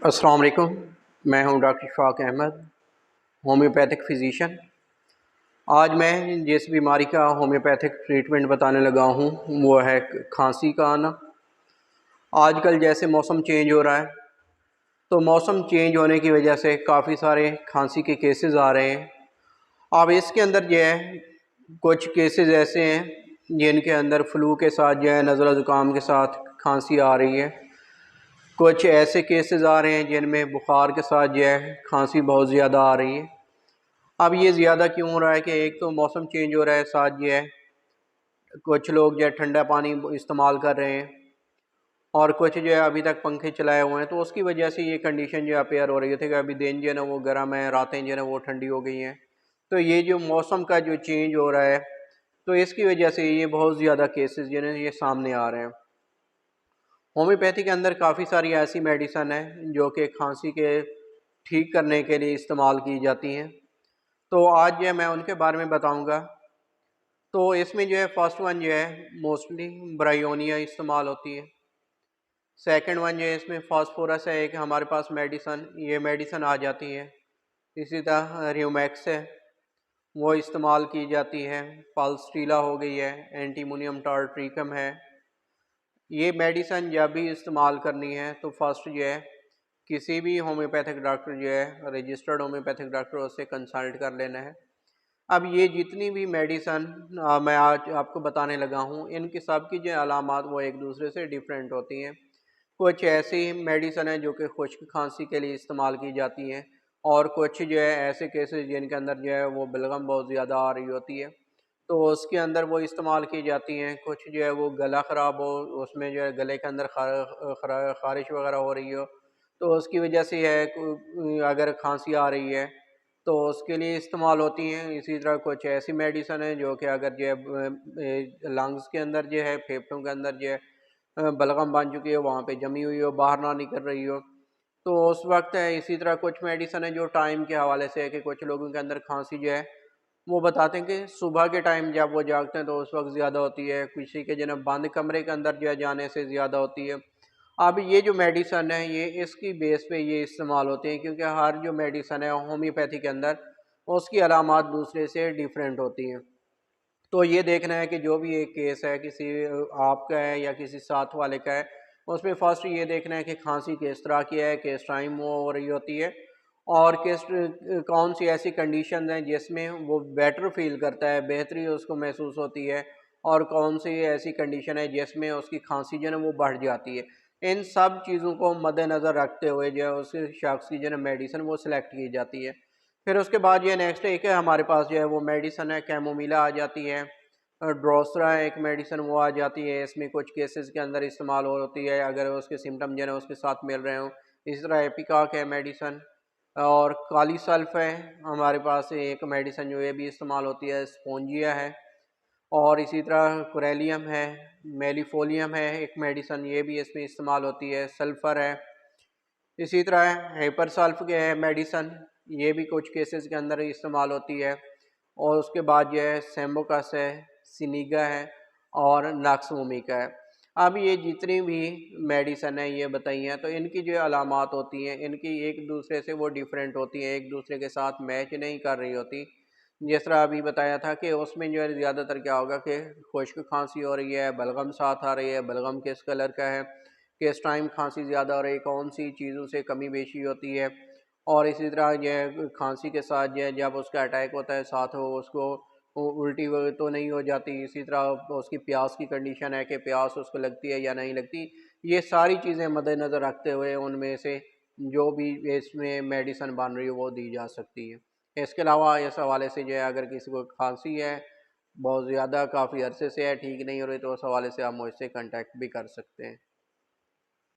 अस्सलाम वालेकुम। मैं हूं doctor Ishfaq Ahmed, homeopathic physician. आज मैं जिस बीमारी का होम्योपैथिक ट्रीटमेंट बताने लगा हूं वो है खांसी का आना। आजकल जैसे मौसम चेंज हो रहा है तो मौसम चेंज होने की वजह से काफ़ी सारे खांसी के केसेस आ रहे हैं। अब इसके अंदर जो है कुछ केसेस ऐसे हैं जिनके अंदर फ्लू के साथ जो है नज़ला ज़ुकाम के साथ खांसी आ रही है। कुछ ऐसे केसेस आ रहे हैं जिनमें बुखार के साथ जो है खांसी बहुत ज़्यादा आ रही है। अब ये ज़्यादा क्यों हो रहा है कि एक तो मौसम चेंज हो रहा है, साथ जो है कुछ लोग जो है ठंडा पानी इस्तेमाल कर रहे हैं और कुछ जो है अभी तक पंखे चलाए हुए हैं, तो उसकी वजह से ये कंडीशन जो अपेयर हो रही थी कि अभी दिन जो है ना वो गर्म है, रातें जो है ना वो ठंडी हो गई हैं। तो ये जो मौसम का जो चेंज हो रहा है तो इसकी वजह से ये बहुत ज़्यादा केसेस जो है ये सामने आ रहे हैं। होम्योपैथी के अंदर काफ़ी सारी ऐसी मेडिसन है जो कि खांसी के ठीक करने के लिए इस्तेमाल की जाती हैं। तो आज जो है मैं उनके बारे में बताऊंगा। तो इसमें जो है फर्स्ट वन जो है मोस्टली ब्रायोनिया इस्तेमाल होती है। सेकंड वन जो है इसमें फास्फोरस है, एक हमारे पास मेडिसन, ये मेडिसन आ जाती है। इसी तरह रियोमैक्स है, वो इस्तेमाल की जाती है। पाल्स्टीला हो गई है, एंटीमोनियम टार्ट्रिकम है। ये मेडिसन जब भी इस्तेमाल करनी है तो फर्स्ट जो है किसी भी होम्योपैथिक डॉक्टर जो है रजिस्टर्ड होम्योपैथिक डॉक्टर उससे कंसल्ट कर लेना है। अब ये जितनी भी मेडिसन मैं आज आपको बताने लगा हूँ इनकी सब की जो अलामात वो एक दूसरे से डिफरेंट होती हैं। कुछ ऐसी मेडिसन है जो कि खुश्क खांसी के लिए इस्तेमाल की जाती हैं और कुछ जो है ऐसे केसेस जिनके अंदर जो है वो बलगम बहुत ज़्यादा आ रही होती है तो उसके अंदर वो इस्तेमाल की जाती हैं। कुछ जो है वो गला ख़राब हो, उसमें जो है गले के अंदर ख़ारिश वगैरह हो रही हो तो उसकी वजह से है अगर खांसी आ रही है तो उसके लिए इस्तेमाल होती हैं। इसी तरह कुछ ऐसी मेडिसन है जो कि अगर जो है लंग्स के अंदर जो है फेफड़ों के अंदर जो है बलगम बन चुकी है, वहाँ पे जमी हुई हो, बाहर ना निकल रही हो तो उस वक्त है। इसी तरह कुछ मेडिसन है जो टाइम के हवाले से है कि कुछ लोगों के अंदर खांसी जो है वो बताते हैं कि सुबह के टाइम जब वो जागते हैं तो उस वक्त ज़्यादा होती है, किसी के जो है बंद कमरे के अंदर जो है जाने से ज़्यादा होती है। अब ये जो मेडिसन है ये इसकी बेस पे ये इस्तेमाल होते हैं क्योंकि हर जो मेडिसन है होम्योपैथी के अंदर उसकी अलामात दूसरे से डिफरेंट होती हैं। तो ये देखना है कि जो भी एक केस है किसी आपका है या किसी साथ वाले का है उसमें फर्स्ट ये देखना है कि खांसी किस तरह की है, किस टाइम वो हो रही होती है और किस कौन सी ऐसी कंडीशन है जिसमें वो बेटर फील करता है, बेहतरी उसको महसूस होती है और कौन सी ऐसी कंडीशन है जिसमें उसकी खांसी जो है वो बढ़ जाती है। इन सब चीज़ों को मद्देनज़र रखते हुए जो है उस शख्स की जो है मेडिसिन वो सिलेक्ट की जाती है। फिर उसके बाद ये नेक्स्ट एक है हमारे पास जो है वो मेडिसन है कैमोमिला आ जाती है। ड्रोसरा एक मेडिसन वो आ जाती है, इसमें कुछ केसेस के अंदर इस्तेमाल होती है अगर उसके सिम्टम जो है उसके साथ मिल रहे हों। इस तरह एपिकाक है मेडिसन और काली सल्फ है हमारे पास एक मेडिसन जो ये भी इस्तेमाल होती है। स्पोंजिया है और इसी तरह कुरेलियम है, मेलीफोलियम है एक मेडिसन, ये भी इसमें इस्तेमाल होती है। सल्फ़र है, इसी तरह हाइपर सल्फ के है मेडिसन, ये भी कुछ केसेस के अंदर इस्तेमाल होती है। और उसके बाद ये है सेम्बोकस है, सिनीगा है और नाक्सवोमिका है। अब ये जितनी भी मेडिसन है ये बताई हैं तो इनकी जो अलामात होती हैं इनकी एक दूसरे से वो डिफरेंट होती हैं, एक दूसरे के साथ मैच नहीं कर रही होती। जिस तरह अभी बताया था कि उसमें जो है ज़्यादातर क्या होगा कि खुश्क खांसी हो रही है, बलगम साथ आ रही है, बलगम किस कलर का है, किस टाइम खांसी ज़्यादा हो रही है, कौन सी चीज़ों से कमी बेशी होती है और इसी तरह जो है खांसी के साथ जो है जब उसका अटैक होता है साथ हो उसको उल्टी तो नहीं हो जाती। इसी तरह उसकी प्यास की कंडीशन है कि प्यास उसको लगती है या नहीं लगती। ये सारी चीज़ें मद्देनज़र रखते हुए उनमें से जो भी इसमें मेडिसन बन रही है वो दी जा सकती है। इसके अलावा इस हवाले से जो है अगर किसी को खांसी है बहुत ज़्यादा काफ़ी अरसे से है, ठीक नहीं हो रही, तो उस हवाले से आप मुझसे कांटेक्ट भी कर सकते हैं।